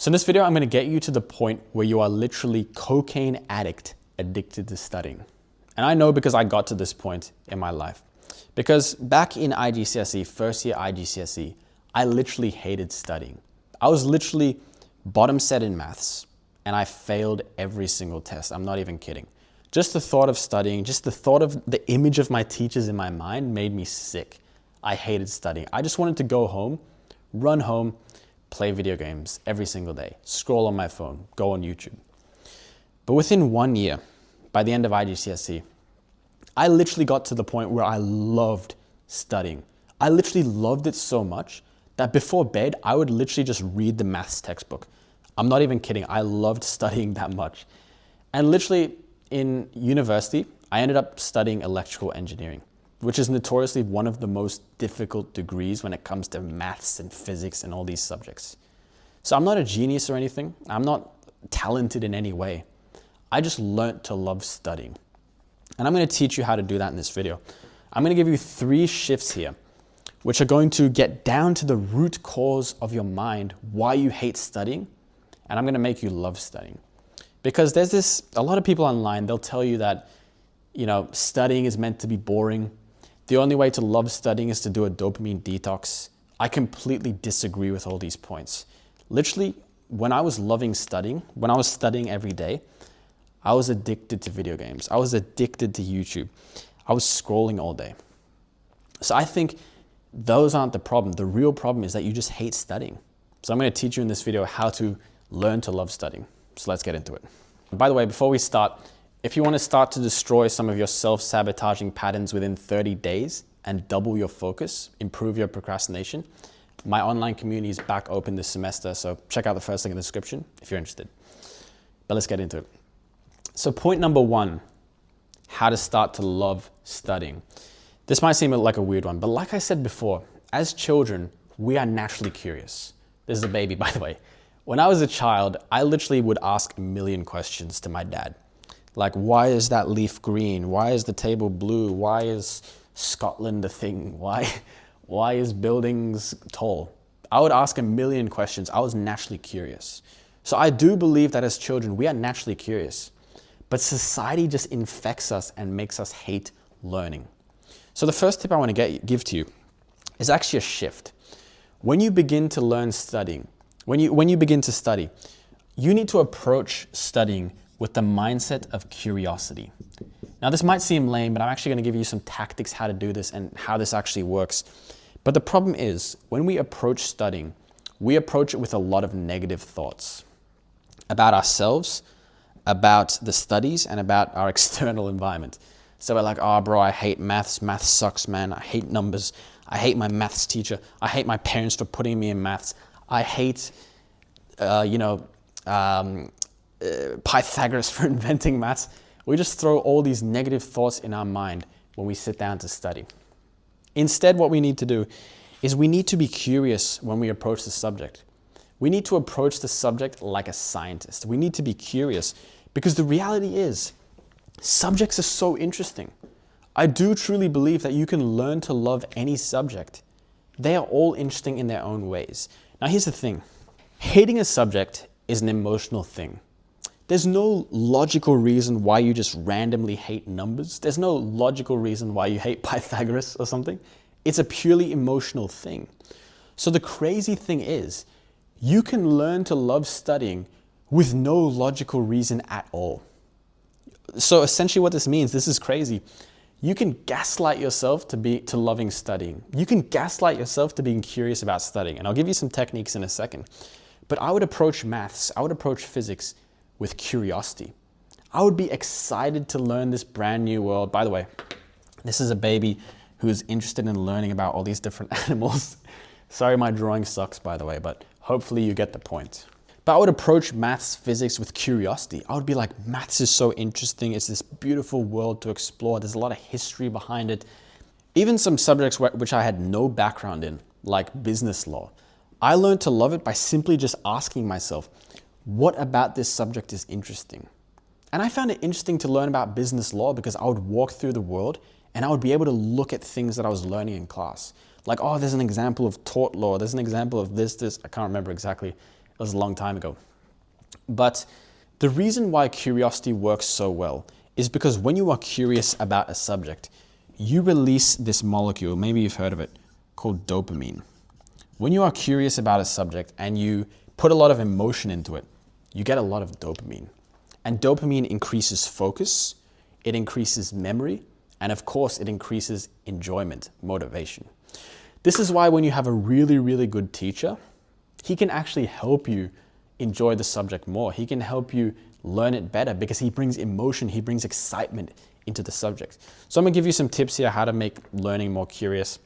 So in this video, I'm going to get you to the point where you are literally cocaine addict, addicted to studying. And I know because I got to this point in my life. Because back in IGCSE, first year IGCSE, I literally hated studying. I was literally bottom set in maths and I failed every single test. I'm not even kidding. Just the thought of studying, just the thought of the image of my teachers in my mind made me sick. I hated studying. I just wanted to go home, run home, play video games every single day, scroll on my phone, go on YouTube. But within 1 year, by the end of IGCSE, I literally got to the point where I loved studying. I literally loved it so much that before bed, I would literally just read the maths textbook. I'm not even kidding. I loved studying that much. And literally in university, I ended up studying electrical engineering, which is notoriously one of the most difficult degrees when it comes to maths and physics and all these subjects. So I'm not a genius or anything. I'm not talented in any way. I just learned to love studying. And I'm going to teach you how to do that in this video. I'm going to give you 3 shifts here, which are going to get down to the root cause of your mind, why you hate studying, and I'm going to make you love studying. Because there's a lot of people online, they'll tell you that, studying is meant to be boring. The only way to love studying is to do a dopamine detox. I completely disagree with all these points. Literally, when I was loving studying, when I was studying every day, I was addicted to video games. I was addicted to YouTube. I was scrolling all day. So I think those aren't the problem. The real problem is that you just hate studying. So I'm going to teach you in this video how to learn to love studying. So let's get into it. By the way, before we start, if you want to start to destroy some of your self-sabotaging patterns within 30 days and double your focus, improve your procrastination, my online community is back open this semester. So check out the first link in the description if you're interested. But let's get into it. So point number 1, how to start to love studying. This might seem like a weird one, but like I said before, as children, we are naturally curious. This is a baby, by the way. When I was a child, I literally would ask a million questions to my dad. Like, why is that leaf green? Why is the table blue? Why is Scotland a thing? Why is buildings tall? I would ask a million questions. I was naturally curious. So I do believe that as children, we are naturally curious. But society just infects us and makes us hate learning. So the first tip I want to give to you is actually a shift. When you begin to learn studying, when you begin to study, you need to approach studying with the mindset of curiosity. Now this might seem lame, but I'm actually going to give you some tactics how to do this and how this actually works. But the problem is, when we approach studying, we approach it with a lot of negative thoughts about ourselves, about the studies, and about our external environment. So we're like, oh bro, I hate maths. Maths sucks, man. I hate numbers. I hate my maths teacher. I hate my parents for putting me in maths. I hate, Pythagoras for inventing maths. We just throw all these negative thoughts in our mind when we sit down to study. Instead, what we need to do is we need to be curious when we approach the subject. We need to approach the subject like a scientist. We need to be curious because the reality is subjects are so interesting. I do truly believe that you can learn to love any subject. They are all interesting in their own ways. Now, here's the thing. Hating a subject is an emotional thing. There's no logical reason why you just randomly hate numbers. There's no logical reason why you hate Pythagoras or something. It's a purely emotional thing. So the crazy thing is, you can learn to love studying with no logical reason at all. So essentially what this means, this is crazy. You can gaslight yourself to loving studying. You can gaslight yourself to being curious about studying. And I'll give you some techniques in a second. But I would approach maths, I would approach physics with curiosity. I would be excited to learn this brand new world. By the way, this is a baby who is interested in learning about all these different animals. Sorry, my drawing sucks, by the way, but hopefully you get the point. But I would approach maths, physics with curiosity. I would be like, maths is so interesting. It's this beautiful world to explore. There's a lot of history behind it. Even some subjects which I had no background in, like business law, I learned to love it by simply just asking myself, what about this subject is interesting? And I found it interesting to learn about business law because I would walk through the world and I would be able to look at things that I was learning in class. Like, oh, there's an example of tort law. There's an example of this. I can't remember exactly. It was a long time ago. But the reason why curiosity works so well is because when you are curious about a subject, you release this molecule, maybe you've heard of it, called dopamine. When you are curious about a subject and you put a lot of emotion into it, you get a lot of dopamine. And dopamine increases focus, it increases memory, and of course it increases enjoyment, motivation. This is why when you have a really, really good teacher, he can actually help you enjoy the subject more. He can help you learn it better because he brings emotion, he brings excitement into the subject. So I'm gonna give you some tips here how to make learning more curious.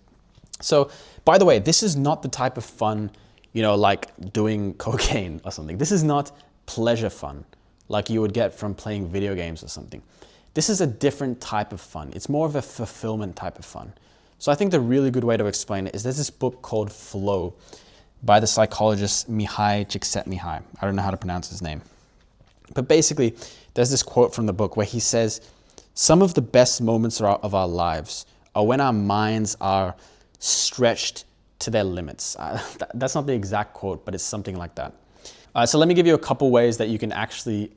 So, by the way, this is not the type of fun, like doing cocaine or something. This is not pleasure fun like you would get from playing video games or something. This is a different type of fun. It's more of a fulfillment type of fun. So I think the really good way to explain it is there's this book called Flow by the psychologist Mihai Csikszentmihalyi. I don't know how to pronounce his name. But basically, there's this quote from the book where he says, some of the best moments of our lives are when our minds are stretched to their limits. That's not the exact quote, but it's something like that. So let me give you a couple ways that you can actually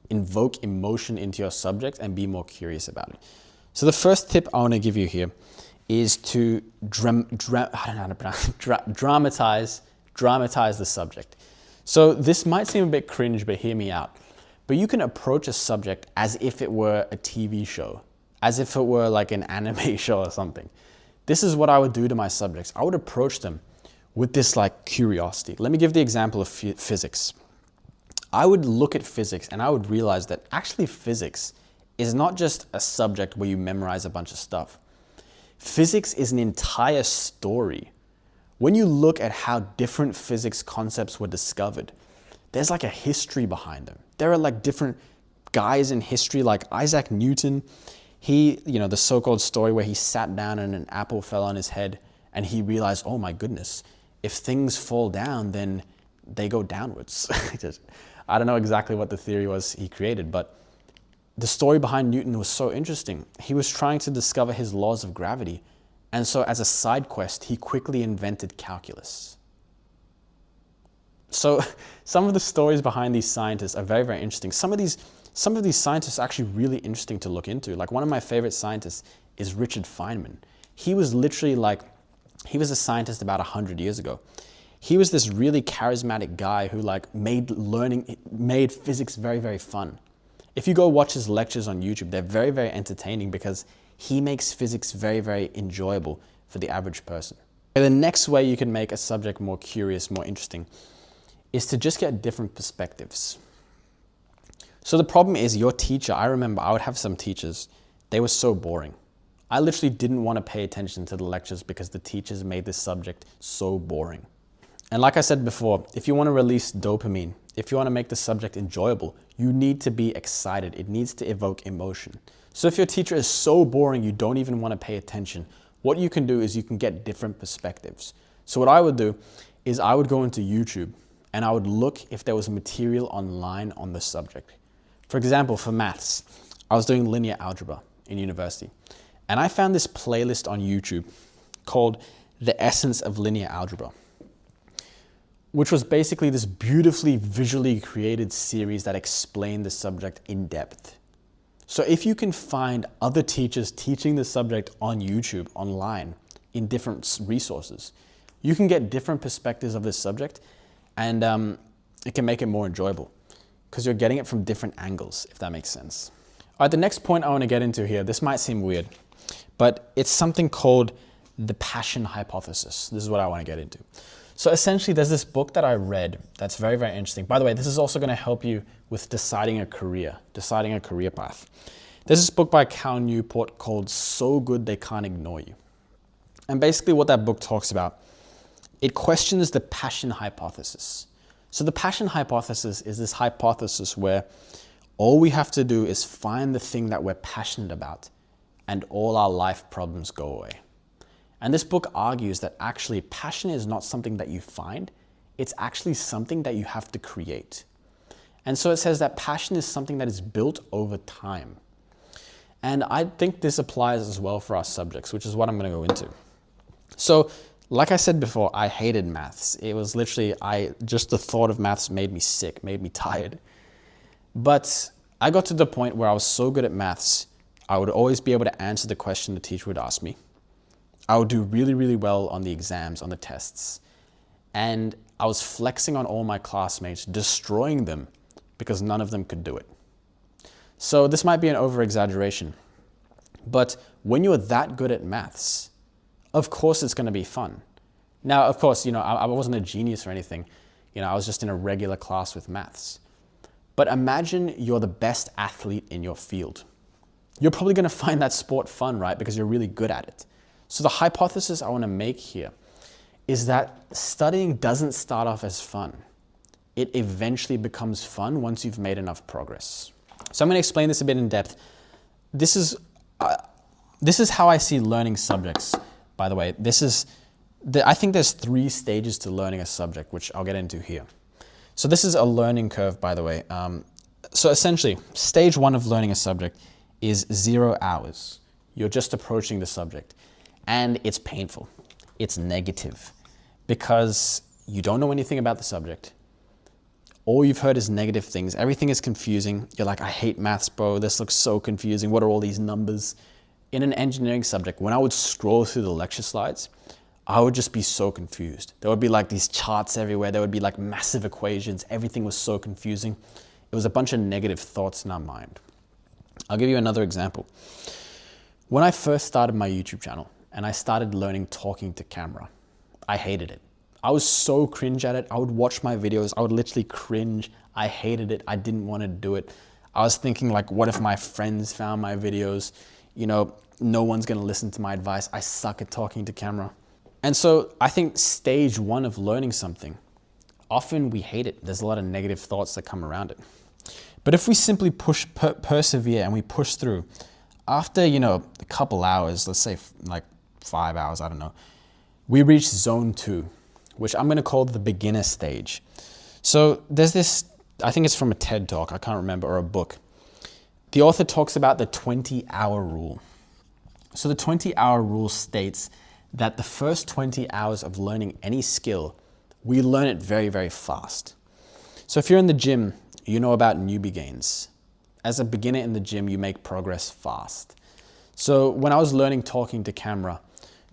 invoke emotion into your subject and be more curious about it. So the first tip I want to give you here is to dramatize the subject. So this might seem a bit cringe, but hear me out. But you can approach a subject as if it were a TV show, as if it were like an anime show or something. This is what I would do to my subjects. I would approach them with this like curiosity. Let me give the example of physics. I would look at physics and I would realize that actually physics is not just a subject where you memorize a bunch of stuff. Physics is an entire story. When you look at how different physics concepts were discovered, there's like a history behind them. There are like different guys in history like Isaac Newton. He, the so-called story where he sat down and an apple fell on his head and he realized, oh my goodness, if things fall down, then they go downwards. I don't know exactly what the theory was he created, but the story behind Newton was so interesting. He was trying to discover his laws of gravity. And so as a side quest, he quickly invented calculus. So some of the stories behind these scientists are very, very interesting. Some of these scientists are actually really interesting to look into. Like one of my favorite scientists is Richard Feynman. He was literally he was a scientist about 100 years ago. He was this really charismatic guy who made physics very, very fun. If you go watch his lectures on YouTube, they're very, very entertaining because he makes physics very, very enjoyable for the average person. And the next way you can make a subject more curious, more interesting, is to just get different perspectives. So the problem is your teacher, I remember I would have some teachers, they were so boring. I literally didn't want to pay attention to the lectures because the teachers made this subject so boring. And like I said before, if you want to release dopamine, if you want to make the subject enjoyable, you need to be excited. It needs to evoke emotion. So if your teacher is so boring you don't even want to pay attention, what you can do is you can get different perspectives. So what I would do is I would go into YouTube and I would look if there was material online on the subject. For example, for maths, I was doing linear algebra in university. And I found this playlist on YouTube called The Essence of Linear Algebra, which was basically this beautifully visually created series that explained the subject in depth. So if you can find other teachers teaching the subject on YouTube, online, in different resources, you can get different perspectives of this subject and it can make it more enjoyable because you're getting it from different angles, if that makes sense. All right, the next point I want to get into here, this might seem weird, but it's something called the passion hypothesis. This is what I want to get into. So essentially, there's this book that I read that's very, very interesting. By the way, this is also going to help you with deciding a career path. There's this book by Cal Newport called So Good They Can't Ignore You. And basically what that book talks about, it questions the passion hypothesis. So the passion hypothesis is this hypothesis where all we have to do is find the thing that we're passionate about and all our life problems go away. And this book argues that actually passion is not something that you find, it's actually something that you have to create. And so it says that passion is something that is built over time. And I think this applies as well for our subjects, which is what I'm going to go into. So Like I said before, I hated maths. It was literally, just the thought of maths made me sick, made me tired. But I got to the point where I was so good at maths, I would always be able to answer the question the teacher would ask me. I would do really, really well on the exams, on the tests. And I was flexing on all my classmates, destroying them because none of them could do it. So this might be an over-exaggeration, but when you're that good at maths, of course it's going to be fun. Now, of course, I wasn't a genius or anything. I was just in a regular class with maths. But imagine you're the best athlete in your field. You're probably going to find that sport fun, right? Because you're really good at it. So the hypothesis I want to make here is that studying doesn't start off as fun. It eventually becomes fun once you've made enough progress. So I'm going to explain this a bit in depth. This is how I see learning subjects, by the way. I think there's 3 stages to learning a subject, which I'll get into here. So this is a learning curve, by the way. So essentially, stage 1 of learning a subject is 0 hours. You're just approaching the subject. And it's painful. It's negative. Because you don't know anything about the subject. All you've heard is negative things. Everything is confusing. You're like, I hate maths, bro. This looks so confusing. What are all these numbers? In an engineering subject, when I would scroll through the lecture slides, I would just be so confused. There would be like these charts everywhere. There would be like massive equations. Everything was so confusing. It was a bunch of negative thoughts in our mind. I'll give you another example. When I first started my YouTube channel and I started learning talking to camera, I hated it. I was so cringe at it. I would watch my videos. I would literally cringe. I hated it. I didn't want to do it. I was thinking like, what if my friends found my videos? No one's going to listen to my advice. I suck at talking to camera. And so I think stage 1 of learning something, often we hate it. There's a lot of negative thoughts that come around it. But if we simply persevere and we push through, after, a couple hours, let's say like 5 hours, I don't know, we reach zone 2, which I'm going to call the beginner stage. So there's this, I think it's from a TED talk, I can't remember, or a book. The author talks about the 20-hour rule. So the 20-hour rule states that the first 20 hours of learning any skill, we learn it very, very fast. So if you're in the gym, you know about newbie gains. As a beginner in the gym, you make progress fast. So when I was learning talking to camera,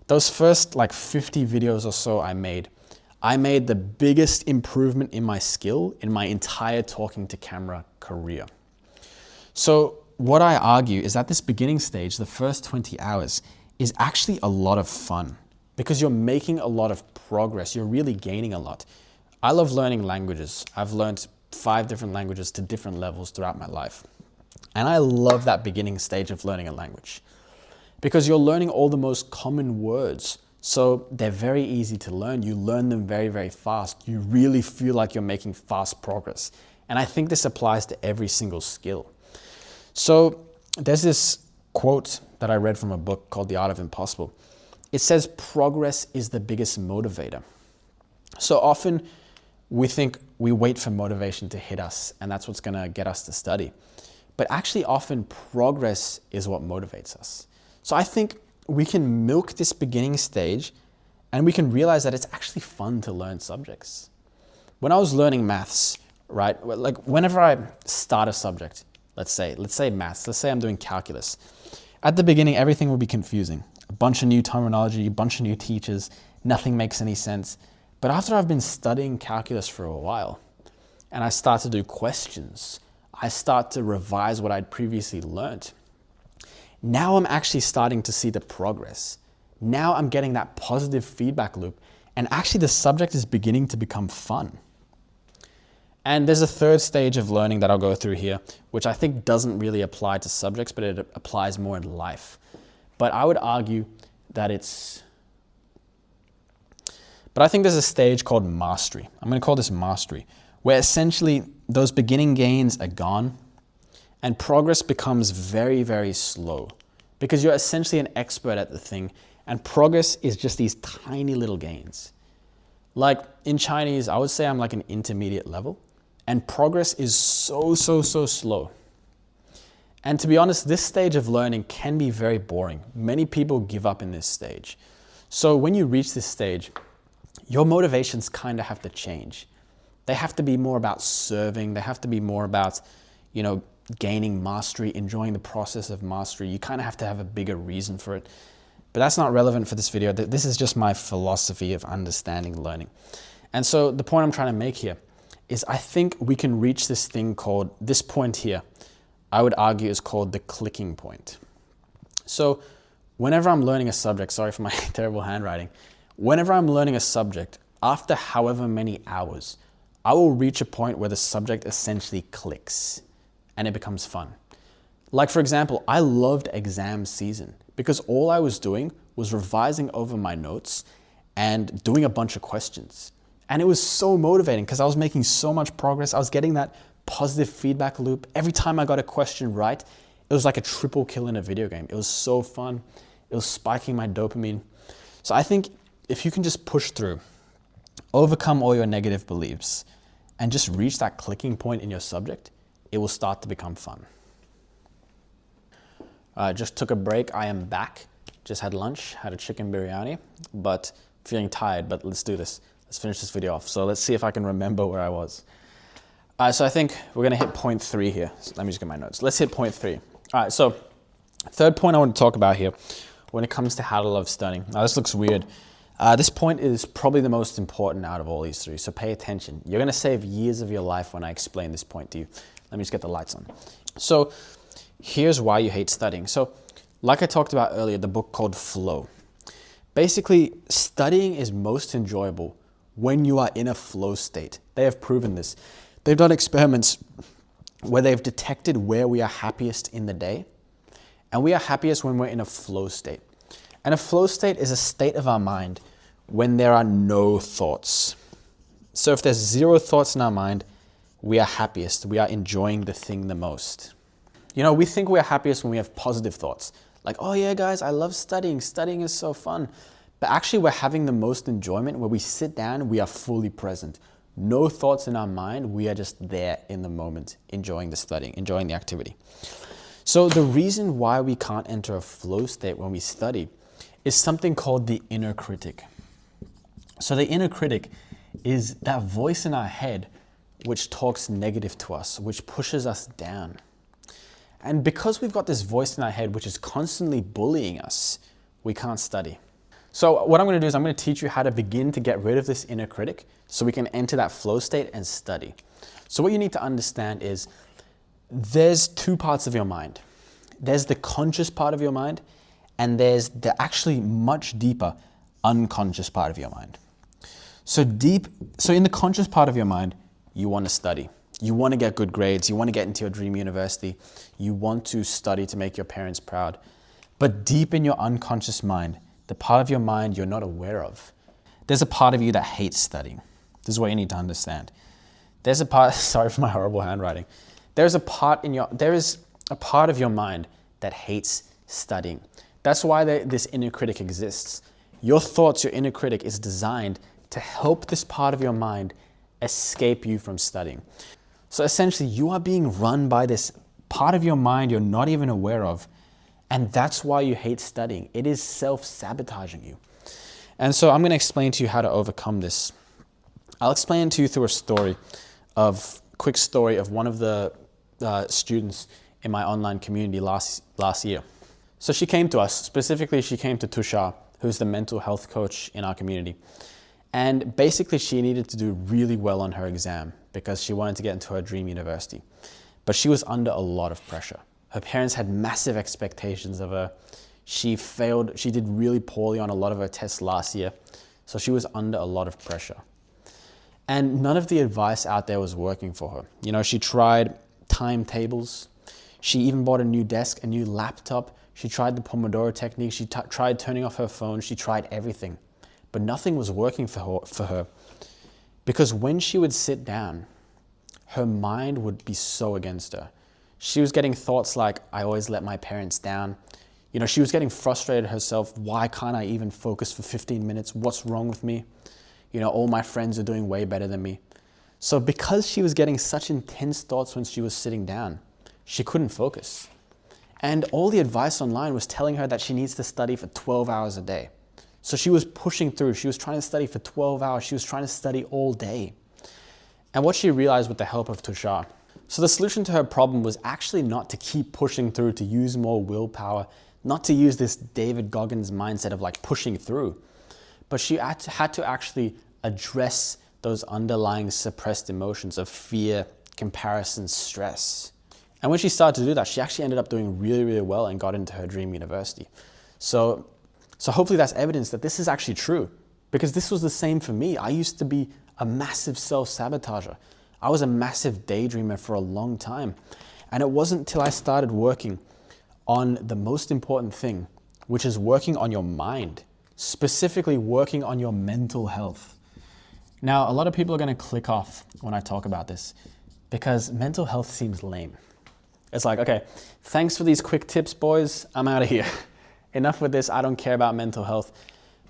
those first like 50 videos or so I made the biggest improvement in my skill in my entire talking to camera career. So what I argue is that this beginning stage, the first 20 hours, is actually a lot of fun because you're making a lot of progress. You're really gaining a lot. I love learning languages. I've learned 5 different languages to different levels throughout my life. And I love that beginning stage of learning a language because you're learning all the most common words. So they're very easy to learn. You learn them very, very fast. You really feel like you're making fast progress. And I think this applies to every single skill. So there's this quote that I read from a book called The Art of Impossible. It says progress is the biggest motivator. So often we think we wait for motivation to hit us and that's what's going to get us to study. But actually often progress is what motivates us. So I think we can milk this beginning stage and we can realize that it's actually fun to learn subjects. When I was learning maths, right, like whenever I start a subject, let's say maths, let's say I'm doing calculus. At the beginning, everything will be confusing. A bunch of new terminology, a bunch of new teachers, nothing makes any sense. But after I've been studying calculus for a while and I start to do questions, I start to revise what I'd previously learned. Now I'm actually starting to see the progress. Now I'm getting that positive feedback loop and actually the subject is beginning to become fun. And there's a third stage of learning that I'll go through here, which I think doesn't really apply to subjects, but it applies more in life. But I would argue that I think there's a stage called mastery. I'm going to call this mastery, where essentially those beginning gains are gone and progress becomes very, very slow because you're essentially an expert at the thing and progress is just these tiny little gains. Like in Chinese, I would say I'm like an intermediate level and progress is so slow. And to be honest, this stage of learning can be very boring. Many people give up in this stage. So when you reach this stage, your motivations kind of have to change. They have to be more about serving. They have to be more about, gaining mastery, enjoying the process of mastery. You kind of have to have a bigger reason for it. But that's not relevant for this video. This is just my philosophy of understanding learning. And so the point I'm trying to make here is I think we can reach this thing called, this point here, I would argue is called the clicking point. So whenever I'm learning a subject, sorry for my terrible handwriting, whenever I'm learning a subject, after however many hours, I will reach a point where the subject essentially clicks and it becomes fun. Like for example, I loved exam season because all I was doing was revising over my notes and doing a bunch of questions. And it was so motivating because I was making so much progress. I was getting that positive feedback loop. Every time I got a question right, it was like a triple kill in a video game. It was so fun. It was spiking my dopamine. So I think if you can just push through, overcome all your negative beliefs, and just reach that clicking point in your subject, it will start to become fun. Just took a break. I am back. Just had lunch, had a chicken biryani, but feeling tired, but let's do this. Let's finish this video off. So let's see if I can remember where I was. So I think we're gonna hit point 3 here. So let me just get my notes. Let's hit point 3. All right, so third point I want to talk about here when it comes to how to love studying. Now this looks weird. This point is probably the most important out of all these 3, so pay attention. You're gonna save years of your life when I explain this point to you. Let me just get the lights on. So here's why you hate studying. So like I talked about earlier, the book called Flow. Basically, studying is most enjoyable when you are in a flow state. They have proven this. They've done experiments where they've detected where we are happiest in the day, and we are happiest when we're in a flow state. And a flow state is a state of our mind when there are no thoughts. So if there's 0 thoughts in our mind, we are happiest. We are enjoying the thing the most. We think we're happiest when we have positive thoughts. Like, oh yeah, guys, I love studying. Studying is so fun. But actually, we're having the most enjoyment where we sit down, we are fully present. No thoughts in our mind. We are just there in the moment, enjoying the studying, enjoying the activity. So the reason why we can't enter a flow state when we study is something called the inner critic. So the inner critic is that voice in our head which talks negative to us, which pushes us down. And because we've got this voice in our head which is constantly bullying us, we can't study. So what I'm going to do is I'm going to teach you how to begin to get rid of this inner critic so we can enter that flow state and study. So what you need to understand is there's 2 parts of your mind. There's the conscious part of your mind, and there's the actually much deeper unconscious part of your mind. So in the conscious part of your mind, you want to study. You want to get good grades. You want to get into your dream university. You want to study to make your parents proud. But deep in your unconscious mind, the part of your mind you're not aware of, there's a part of you that hates studying. This is what you need to understand. There's a part, sorry for my horrible handwriting. There is a part of your mind that hates studying. That's why this inner critic exists. Your thoughts, your inner critic is designed to help this part of your mind escape you from studying. So essentially, you are being run by this part of your mind you're not even aware of, and that's why you hate studying. It is self-sabotaging you. And so I'm going to explain to you how to overcome this. I'll explain to you through a quick story of one of the students in my online community last year. So she came to us, specifically she came to Tushar, who's the mental health coach in our community. And basically she needed to do really well on her exam because she wanted to get into her dream university. But she was under a lot of pressure. Her parents had massive expectations of her. She did really poorly on a lot of her tests last year. So she was under a lot of pressure. And none of the advice out there was working for her. She tried timetables. She even bought a new desk, a new laptop. She tried the Pomodoro technique. She tried turning off her phone. She tried everything. But nothing was working for her. Because when she would sit down, her mind would be so against her. She was getting thoughts like, I always let my parents down. She was getting frustrated herself. Why can't I even focus for 15 minutes? What's wrong with me? All my friends are doing way better than me. So because she was getting such intense thoughts when she was sitting down, she couldn't focus. And all the advice online was telling her that she needs to study for 12 hours a day. So she was pushing through. She was trying to study for 12 hours. She was trying to study all day. And what she realized with the help of Tushar, so the solution to her problem was actually not to keep pushing through, to use more willpower, not to use this David Goggins mindset of like pushing through, but she had to actually address those underlying suppressed emotions of fear, comparison, stress. And when she started to do that, she actually ended up doing really, really well and got into her dream university. So hopefully that's evidence that this is actually true, because this was the same for me. I used to be a massive self-sabotager. I was a massive daydreamer for a long time. And it wasn't until I started working on the most important thing, which is working on your mind, specifically working on your mental health. Now, a lot of people are going to click off when I talk about this because mental health seems lame. It's like, okay, thanks for these quick tips, boys. I'm out of here. Enough with this. I don't care about mental health.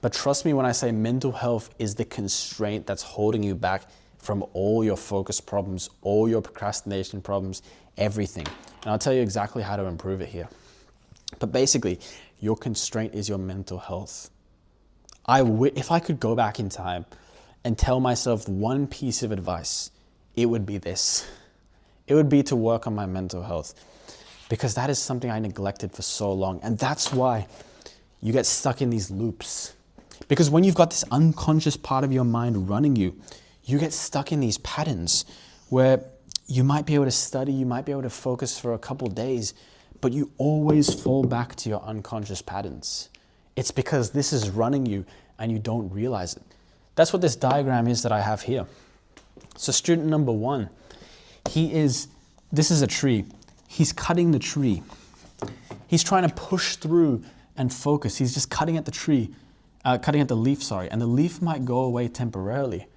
But trust me when I say mental health is the constraint that's holding you back from all your focus problems, all your procrastination problems, everything. And I'll tell you exactly how to improve it here. But basically, your constraint is your mental health. If I could go back in time and tell myself one piece of advice, it would be this. It would be to work on my mental health, because that is something I neglected for so long. And that's why you get stuck in these loops. Because when you've got this unconscious part of your mind running you, you get stuck in these patterns where you might be able to study, you might be able to focus for a couple days, but you always fall back to your unconscious patterns. It's because this is running you and you don't realize it. That's what this diagram is that I have here. So student number 1, this is a tree. He's cutting the tree. He's trying to push through and focus. He's just cutting at the tree, cutting at the leaf, and the leaf might go away temporarily,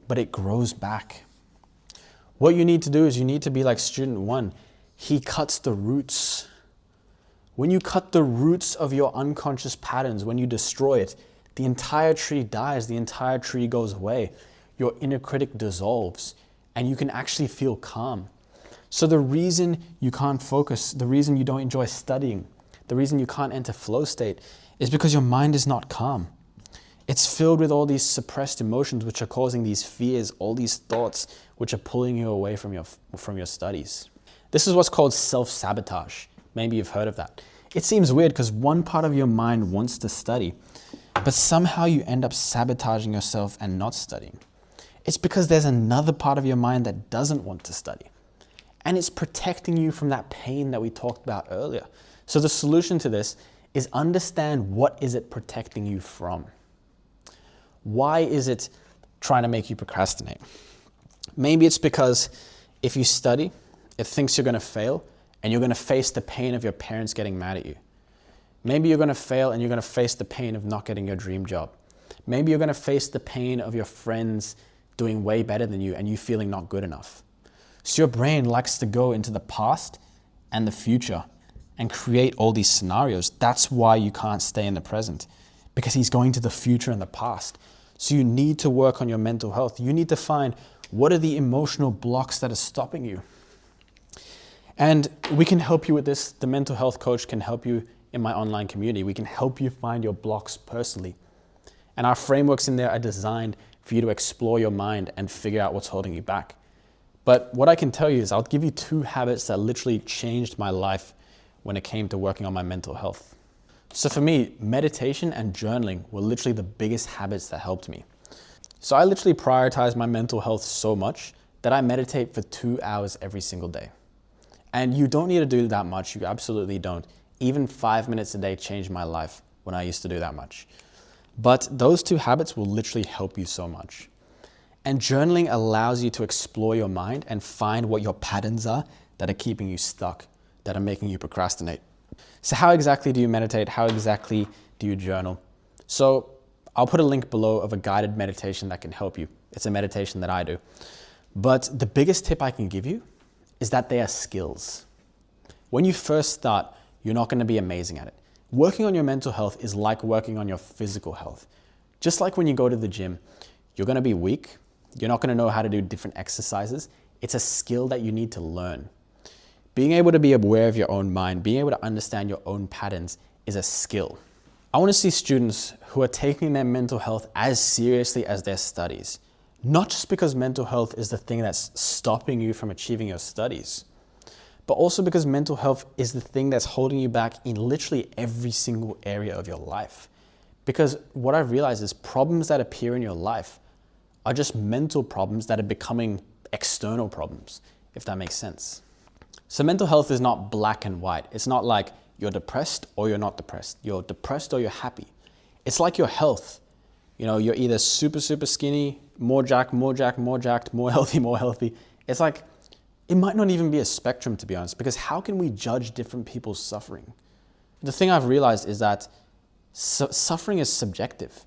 but it grows back. What you need to do is you need to be like student 1. He cuts the roots. When you cut the roots of your unconscious patterns, when you destroy it, the entire tree dies, the entire tree goes away. Your inner critic dissolves, and you can actually feel calm. So the reason you can't focus, the reason you don't enjoy studying, the reason you can't enter flow state is because your mind is not calm. It's filled with all these suppressed emotions which are causing these fears, all these thoughts which are pulling you away from your studies. This is what's called self-sabotage. Maybe you've heard of that. It seems weird because one part of your mind wants to study, but somehow you end up sabotaging yourself and not studying. It's because there's another part of your mind that doesn't want to study. And it's protecting you from that pain that we talked about earlier. So the solution to this is understand what is it protecting you from. Why is it trying to make you procrastinate? Maybe it's because if you study, it thinks you're going to fail and you're going to face the pain of your parents getting mad at you. Maybe you're going to fail and you're going to face the pain of not getting your dream job. Maybe you're going to face the pain of your friends doing way better than you and you feeling not good enough. So your brain likes to go into the past and the future and create all these scenarios. That's why you can't stay in the present, because he's going to the future and the past. So you need to work on your mental health. You need to find what are the emotional blocks that are stopping you. And we can help you with this. The mental health coach can help you in my online community. We can help you find your blocks personally. And our frameworks in there are designed for you to explore your mind and figure out what's holding you back. But what I can tell you is I'll give you 2 habits that literally changed my life when it came to working on my mental health. So for me, meditation and journaling were literally the biggest habits that helped me. So I literally prioritize my mental health so much that I meditate for 2 hours every single day. And you don't need to do that much. You absolutely don't. Even 5 minutes a day changed my life when I used to do that much. But those 2 habits will literally help you so much. And journaling allows you to explore your mind and find what your patterns are that are keeping you stuck, that are making you procrastinate. So how exactly do you meditate? How exactly do you journal? So I'll put a link below of a guided meditation that can help you. It's a meditation that I do. But the biggest tip I can give you is that they are skills. When you first start, you're not going to be amazing at it. Working on your mental health is like working on your physical health. Just like when you go to the gym, you're going to be weak. You're not going to know how to do different exercises. It's a skill that you need to learn. Being able to be aware of your own mind, being able to understand your own patterns is a skill. I want to see students who are taking their mental health as seriously as their studies. Not just because mental health is the thing that's stopping you from achieving your studies, but also because mental health is the thing that's holding you back in literally every single area of your life. Because what I've realized is problems that appear in your life are just mental problems that are becoming external problems, if that makes sense. So mental health is not black and white. It's not like you're depressed or you're not depressed. You're depressed or you're happy. It's like your health. You know, you're either super, super skinny, more jacked, more jacked, more healthy. It's like, it might not even be a spectrum, to be honest, because how can we judge different people's suffering? The thing I've realized is that suffering is subjective.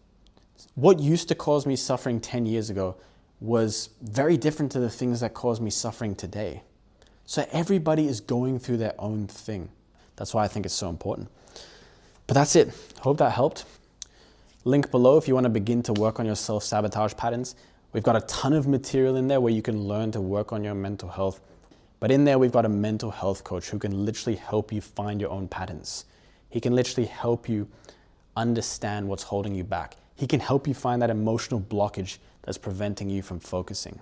What used to cause me suffering 10 years ago was very different to the things that cause me suffering today. So everybody is going through their own thing. That's why I think it's so important. But that's it. Hope that helped. Link below if you want to begin to work on your self-sabotage patterns. We've got a ton of material in there where you can learn to work on your mental health. But in there, we've got a mental health coach who can literally help you find your own patterns. He can literally help you understand what's holding you back. He can help you find that emotional blockage that's preventing you from focusing.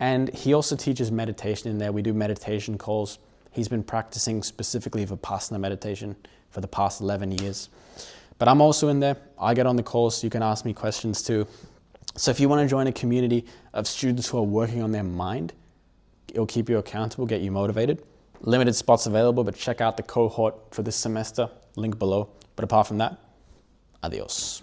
And he also teaches meditation in there. We do meditation calls. He's been practicing specifically Vipassana meditation for the past 11 years. But I'm also in there. I get on the calls, so you can ask me questions too. So if you want to join a community of students who are working on their mind, it'll keep you accountable, get you motivated. Limited spots available, but check out the cohort for this semester, link below. But apart from that, adios.